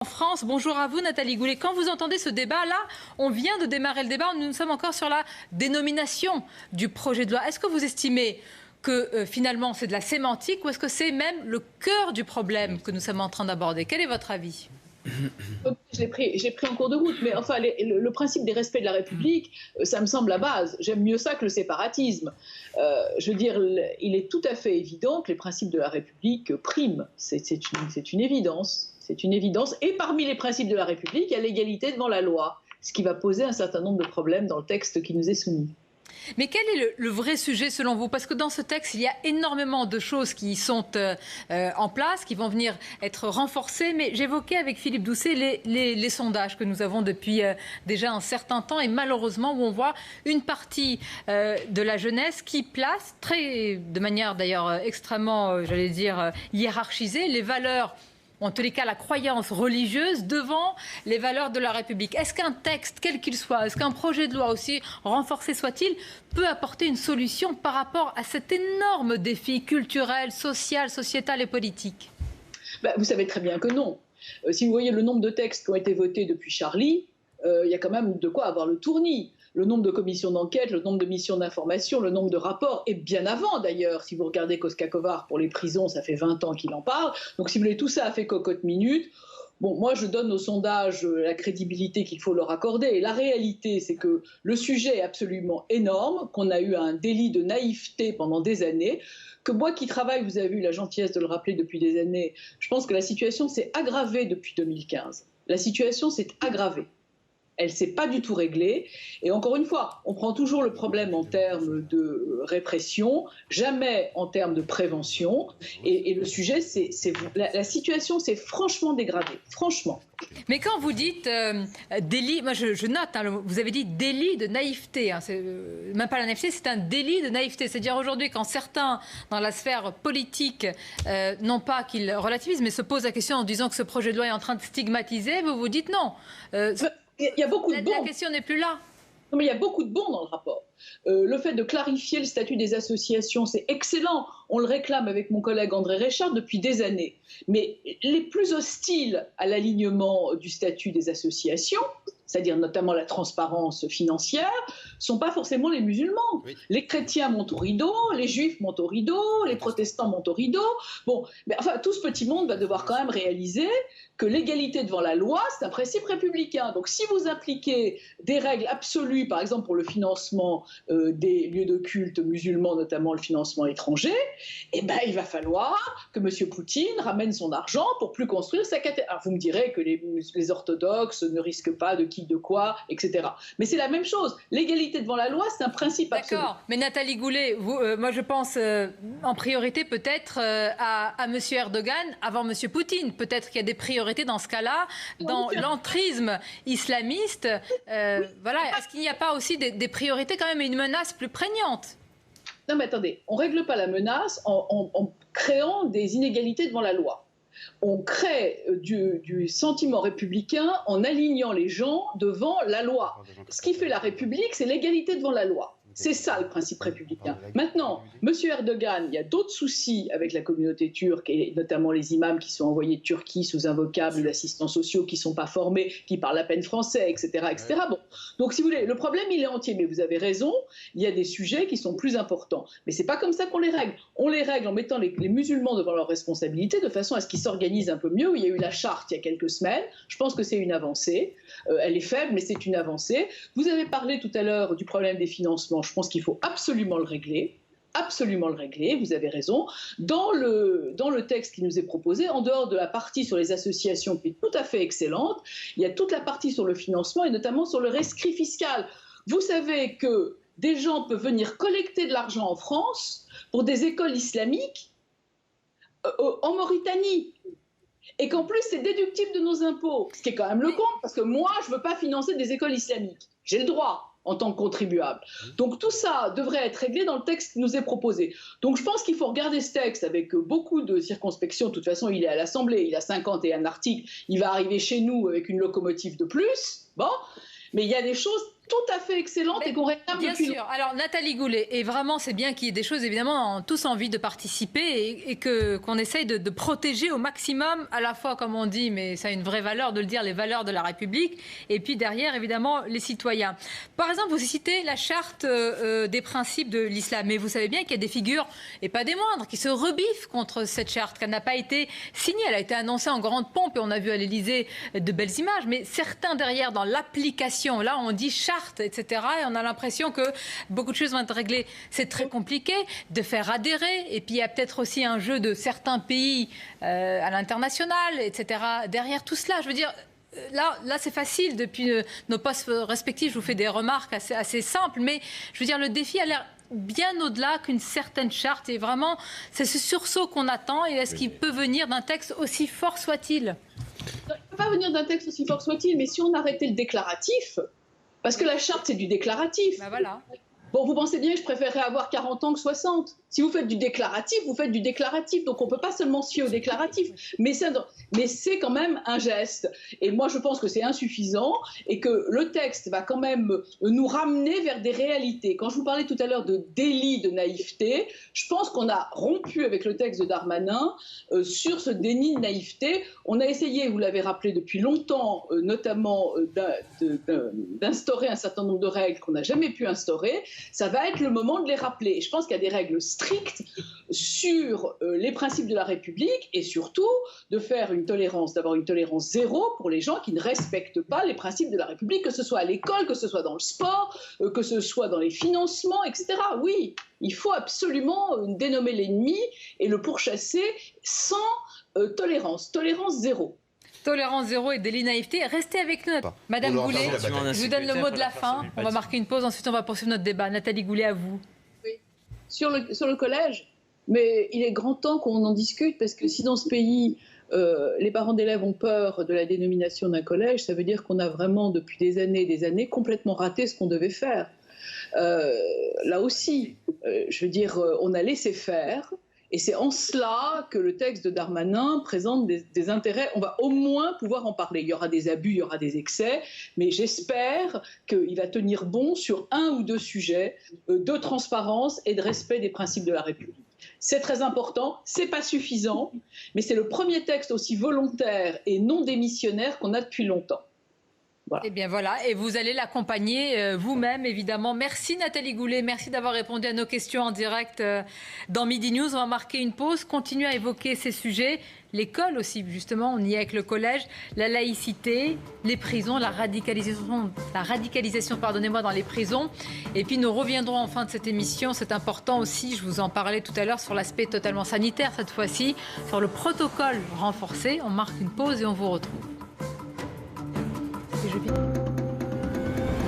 En France, bonjour à vous Nathalie Goulet. Quand vous entendez ce débat-là, on vient de démarrer le débat, nous sommes encore sur la dénomination du projet de loi. Est-ce que vous estimez que finalement c'est de la sémantique ou est-ce que c'est même le cœur du problème que nous sommes en train d'aborder? Quel est votre avis? Je l'ai pris en cours de route, mais enfin, le principe des respects de la République, ça me semble la base. J'aime mieux ça que le séparatisme. Je veux dire, il est tout à fait évident que les principes de la République priment. C'est une évidence. C'est une évidence. Et parmi les principes de la République, il y a l'égalité devant la loi, ce qui va poser un certain nombre de problèmes dans le texte qui nous est soumis. Mais quel est le vrai sujet selon vous? Parce que dans ce texte, il y a énormément de choses qui sont en place, qui vont venir être renforcées. Mais j'évoquais avec Philippe Doucet les sondages que nous avons depuis déjà un certain temps et malheureusement où on voit une partie de la jeunesse qui place, de manière d'ailleurs extrêmement, j'allais dire, hiérarchisée, les valeurs, en tous les cas la croyance religieuse, devant les valeurs de la République. Est-ce qu'un texte, quel qu'il soit, est-ce qu'un projet de loi, aussi renforcé soit-il, peut apporter une solution par rapport à cet énorme défi culturel, social, sociétal et politique? Vous savez très bien que non. Si vous voyez le nombre de textes qui ont été votés depuis Charlie, il y a quand même de quoi avoir le tournis. Le nombre de commissions d'enquête, le nombre de missions d'information, le nombre de rapports, et bien avant d'ailleurs, si vous regardez Kostka Kovar pour les prisons, ça fait 20 ans qu'il en parle, donc si vous voulez, tout ça a fait cocotte minute. Bon, moi je donne aux sondages la crédibilité qu'il faut leur accorder, et la réalité c'est que le sujet est absolument énorme, qu'on a eu un délit de naïveté pendant des années, que moi qui travaille, vous avez eu la gentillesse de le rappeler depuis des années, je pense que la situation s'est aggravée depuis 2015. La situation s'est aggravée. Elle ne s'est pas du tout réglée. Et encore une fois, on prend toujours le problème en termes de répression, jamais en termes de prévention. Et le sujet, la situation s'est franchement dégradée, franchement. Mais quand vous dites délit, moi je note, hein, vous avez dit délit de naïveté. Hein, même pas la naïveté, c'est un délit de naïveté. C'est-à-dire aujourd'hui, quand certains dans la sphère politique, non pas qu'ils relativisent, mais se posent la question en disant que ce projet de loi est en train de stigmatiser, vous vous dites non. Il y a beaucoup de bons. La question n'est plus là. Non, mais il y a beaucoup de bons dans le rapport. Le fait de clarifier le statut des associations, c'est excellent. On le réclame avec mon collègue André Reichardt depuis des années. Mais les plus hostiles à l'alignement du statut des associations, c'est-à-dire notamment la transparence financière, ne sont pas forcément les musulmans. Oui. Les chrétiens montent au rideau, les juifs montent au rideau, les protestants montent au rideau. Bon, mais enfin, tout ce petit monde va devoir quand même réaliser que l'égalité devant la loi, c'est un principe républicain. Donc si vous appliquez des règles absolues, par exemple pour le financement des lieux de culte musulmans, notamment le financement étranger, eh ben, il va falloir que M. Poutine ramène son argent pour plus construire sa cathédrale. Alors vous me direz que les orthodoxes ne risquent pas de qui, de quoi, etc. Mais c'est la même chose. L'égalité devant la loi, c'est un principe absolu. D'accord. Mais Nathalie Goulet, moi je pense en priorité peut-être à M. Erdogan avant M. Poutine. Peut-être qu'il y a des priorités dans ce cas-là, dans l'entrisme islamiste. Voilà. Est-ce qu'il n'y a pas aussi des priorités quand même et une menace plus prégnante? Non mais attendez, on ne règle pas la menace en créant des inégalités devant la loi. On crée du sentiment républicain en alignant les gens devant la loi. Ce qui fait la République, c'est l'égalité devant la loi. C'est ça le principe républicain. Maintenant, M. Erdogan, il y a d'autres soucis avec la communauté turque, et notamment les imams qui sont envoyés de Turquie sous un vocable d'assistants sociaux qui ne sont pas formés, qui parlent à peine français, etc. etc. Bon. Donc, si vous voulez, le problème, il est entier. Mais vous avez raison, il y a des sujets qui sont plus importants. Mais ce n'est pas comme ça qu'on les règle. On les règle en mettant les musulmans devant leurs responsabilités, de façon à ce qu'ils s'organisent un peu mieux. Il y a eu la charte il y a quelques semaines. Je pense que c'est une avancée. Elle est faible, mais c'est une avancée. Vous avez parlé tout à l'heure du problème des financements. Je pense qu'il faut absolument le régler. Absolument le régler, vous avez raison. Dans le texte qui nous est proposé, en dehors de la partie sur les associations qui est tout à fait excellente, il y a toute la partie sur le financement et notamment sur le rescrit fiscal. Vous savez que des gens peuvent venir collecter de l'argent en France pour des écoles islamiques en Mauritanie. Et qu'en plus, c'est déductible de nos impôts. Ce qui est quand même le compte, parce que moi, je ne veux pas financer des écoles islamiques. J'ai le droit en tant que contribuable. Donc tout ça devrait être réglé dans le texte qui nous est proposé. Donc je pense qu'il faut regarder ce texte avec beaucoup de circonspection. De toute façon, il est à l'Assemblée, il a 51 articles. Il va arriver chez nous avec une locomotive de plus. Bon, mais il y a des choses tout à fait excellente et qu'on réclame bien depuis sûr. Alors Nathalie Goulet, et vraiment c'est bien qu'il y ait des choses, évidemment, on a tous envie de participer et qu'on essaye de protéger au maximum, à la fois, comme on dit, mais ça a une vraie valeur de le dire, les valeurs de la République, et puis derrière, évidemment, les citoyens. Par exemple, vous citez la charte des principes de l'islam, mais vous savez bien qu'il y a des figures, et pas des moindres, qui se rebiffent contre cette charte, qu'elle n'a pas été signée, elle a été annoncée en grande pompe, et on a vu à l'Élysée de belles images, mais certains derrière, dans l'application, là, on dit charte, etc. Et on a l'impression que beaucoup de choses vont être réglées. C'est très compliqué de faire adhérer. Et puis il y a peut-être aussi un jeu de certains pays à l'international, etc. Derrière tout cela, je veux dire, là c'est facile. Depuis nos postes respectifs, je vous fais des remarques assez simples. Mais je veux dire, le défi a l'air bien au-delà qu'une certaine charte. Et vraiment, c'est ce sursaut qu'on attend. Et est-ce qu'il peut venir d'un texte aussi fort soit-il? Il ne peut pas venir d'un texte aussi fort soit-il, mais si on arrêtait le déclaratif... Parce que la charte, c'est du déclaratif. Ben voilà. Bon, vous pensez bien que je préférerais avoir 40 ans que 60. Si vous faites du déclaratif, vous faites du déclaratif. Donc on ne peut pas seulement se fier au déclaratif. Mais c'est quand même un geste. Et moi, je pense que c'est insuffisant et que le texte va quand même nous ramener vers des réalités. Quand je vous parlais tout à l'heure de délit de naïveté, je pense qu'on a rompu avec le texte de Darmanin sur ce déni de naïveté. On a essayé, vous l'avez rappelé depuis longtemps, notamment d'instaurer un certain nombre de règles qu'on n'a jamais pu instaurer. Ça va être le moment de les rappeler. Et je pense qu'il y a des règles strictes sur les principes de la République et surtout de faire d'avoir une tolérance zéro pour les gens qui ne respectent pas les principes de la République, que ce soit à l'école, que ce soit dans le sport, que ce soit dans les financements, etc. Oui, il faut absolument dénommer l'ennemi et le pourchasser sans tolérance zéro. Tolérance zéro et délit naïveté. Restez avec nous, Madame Goulet. Je vous donne le mot de la fin. On va marquer une pause, ensuite on va poursuivre notre débat. Nathalie Goulet, à vous. Oui. Sur le collège, mais il est grand temps qu'on en discute, parce que si dans ce pays, les parents d'élèves ont peur de la dénomination d'un collège, ça veut dire qu'on a vraiment, depuis des années, complètement raté ce qu'on devait faire. Là aussi, je veux dire, on a laissé faire. Et c'est en cela que le texte de Darmanin présente des intérêts. On va au moins pouvoir en parler. Il y aura des abus, il y aura des excès, mais j'espère qu'il va tenir bon sur un ou deux sujets de transparence et de respect des principes de la République. C'est très important, c'est pas suffisant, mais c'est le premier texte aussi volontaire et non démissionnaire qu'on a depuis longtemps. Voilà. Eh bien voilà, et vous allez l'accompagner vous-même, évidemment. Merci Nathalie Goulet, merci d'avoir répondu à nos questions en direct dans Midi News. On va marquer une pause, continuer à évoquer ces sujets. L'école aussi, justement, on y est avec le collège, la laïcité, les prisons, la radicalisation dans les prisons. Et puis nous reviendrons en fin de cette émission, c'est important aussi, je vous en parlais tout à l'heure, sur l'aspect totalement sanitaire cette fois-ci, sur le protocole renforcé. On marque une pause et on vous retrouve. Je